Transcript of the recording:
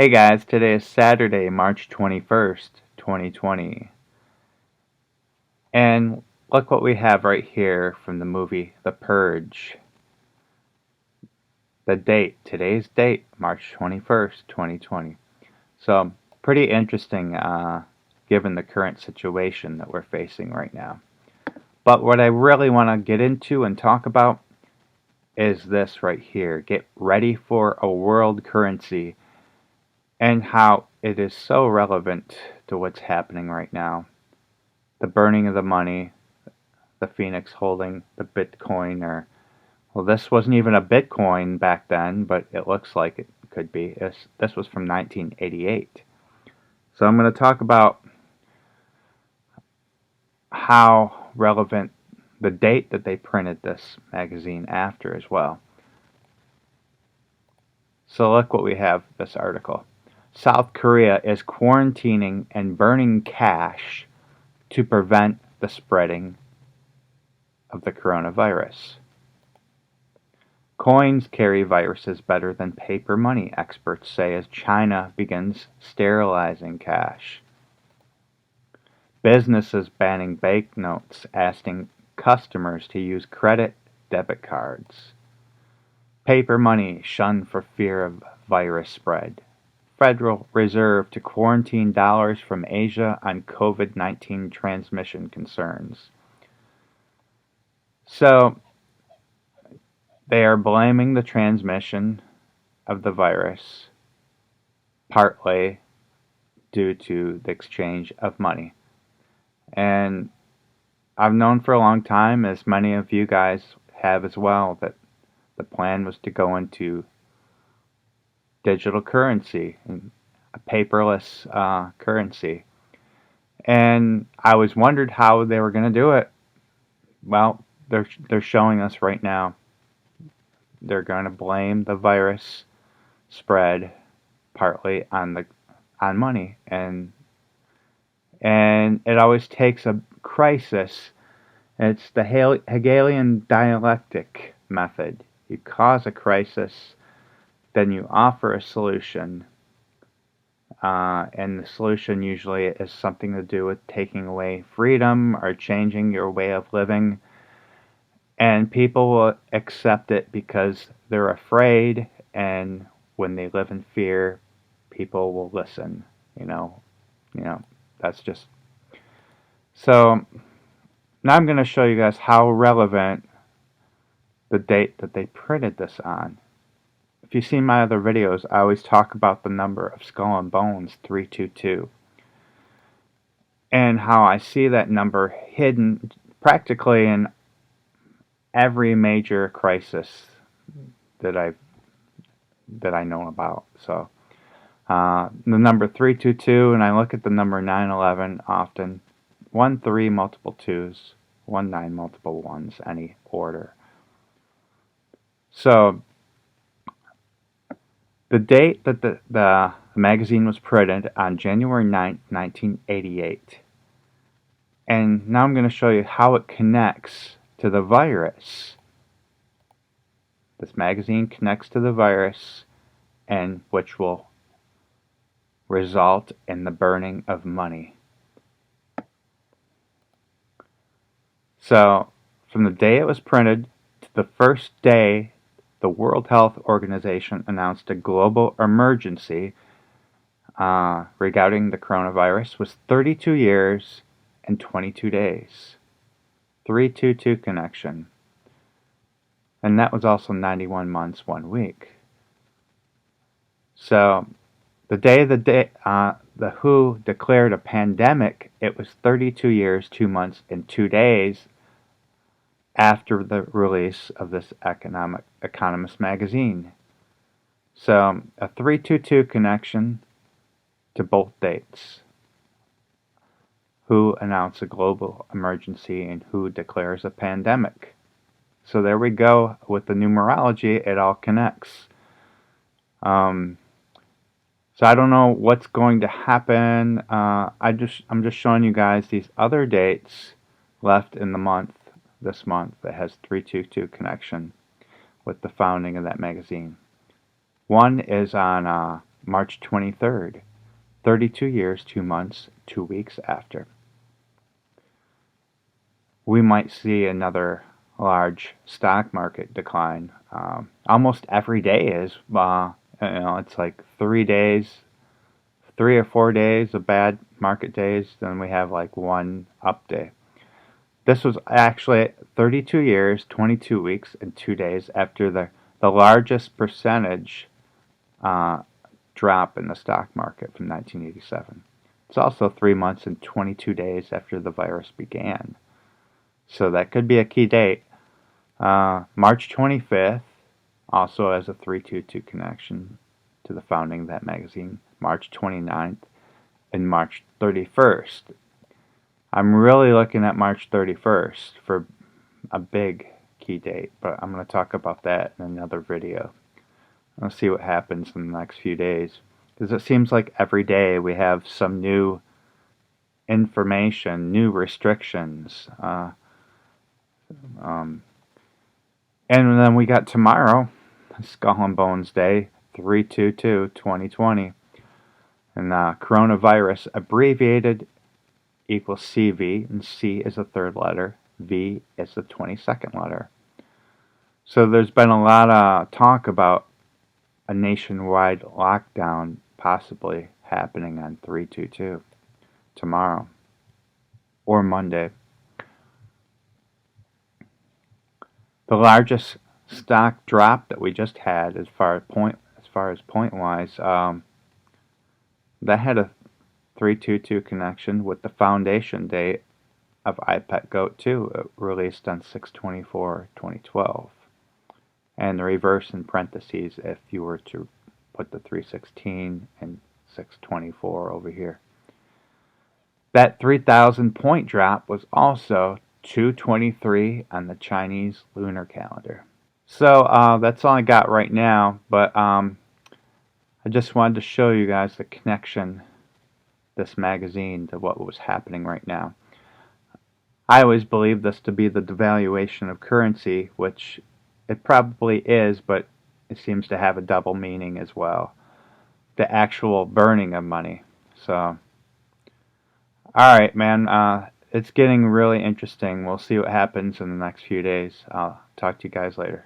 Hey guys, today is Saturday, March 21st, 2020. And look what we have right here from the movie The Purge. The date, today's date, March 21st, 2020. So, pretty interesting given the current situation that we're facing right now. But what I really want to get into and talk about is this right here. Get ready for a world currency and how it is so relevant to what's happening right now. The burning of the money, the Phoenix holding the Bitcoin, or, well, this wasn't even a Bitcoin back then, but it looks like it could be. This was from 1988. So I'm going to talk about how relevant the date that they printed this magazine after as well. So look what we have this article. South Korea is quarantining and burning cash to prevent the spreading of the coronavirus. Coins carry viruses better than paper money, experts say, as China begins sterilizing cash. Businesses banning banknotes, asking customers to use credit debit cards. Paper money shunned for fear of virus spread. Federal Reserve to quarantine dollars from Asia on COVID-19 transmission concerns. So, they are blaming the transmission of the virus partly due to the exchange of money. And I've known for a long time, as many of you guys have as well, that the plan was to go into digital currency, a paperless currency. And I always wondered how they were going to do it. Well, they're showing us right now. They're going to blame the virus spread partly on money, and it always takes a crisis. It's the Hegelian dialectic method. You cause a crisis, then you offer a solution, and the solution usually is something to do with taking away freedom or changing your way of living. And people will accept it because they're afraid, and when they live in fear, people will listen. That's just... So, now I'm going to show you guys how relevant the date that they printed this on. If you've seen my other videos, I always talk about the number of skull and bones, 322. And how I see that number hidden practically in every major crisis that I know about. So the number 322, and I look at the number 911 often. 13 multiple 2s, 19 multiple 1s, any order. So the date that the magazine was printed on January 9th, 1988. And now I'm going to show you how it connects to the virus. This magazine connects to the virus, and which will result in the burning of money. So, from the day it was printed to the first day the World Health Organization announced a global emergency regarding the coronavirus was 32 years and 22 days. 322 connection. And that was also 91 months, 1 week. So, the day the WHO declared a pandemic, it was 32 years, 2 months, and 2 days after the release of this Economist magazine. So, a 322 connection to both dates. WHO announced a global emergency, and WHO declares a pandemic. So there we go. With the numerology, it all connects. So I don't know what's going to happen. I'm just showing you guys these other dates left in the month, this month, that has 322 connection with the founding of that magazine. One is on March 23rd, 32 years, 2 months, 2 weeks after. We might see another large stock market decline. Almost every day is, it's like 3 days, 3 or 4 days of bad market days, then we have like one up day. This was actually 32 years, 22 weeks, and 2 days after the largest percentage drop in the stock market from 1987. It's also 3 months and 22 days after the virus began. So that could be a key date. March 25th also has a 322 connection to the founding of that magazine. March 29th and March 31st. I'm really looking at March 31st for a big key date, but I'm going to talk about that in another video. Let's see what happens in the next few days, because it seems like every day we have some new information, new restrictions. And then we got tomorrow, Skull and Bones Day, 3/22/2020. And coronavirus abbreviated equals CV, and C is the third letter, V is the 22nd letter. So there's been a lot of talk about a nationwide lockdown possibly happening on 3/22 tomorrow or Monday. The largest stock drop that we just had, as far as point wise, that had a 3/22 connection with the foundation date of iPet Goat 2, released on 6/24/2012, and the reverse in parentheses if you were to put the 3/16 and 6/24 over here. That 3,000 point drop was also 2/23 on the Chinese lunar calendar. So that's all I got right now, but I just wanted to show you guys the connection, this magazine, to what was happening right now. I always believed this to be the devaluation of currency, which it probably is, but it seems to have a double meaning as well. The actual burning of money. So, alright, man, it's getting really interesting. We'll see what happens in the next few days. I'll talk to you guys later.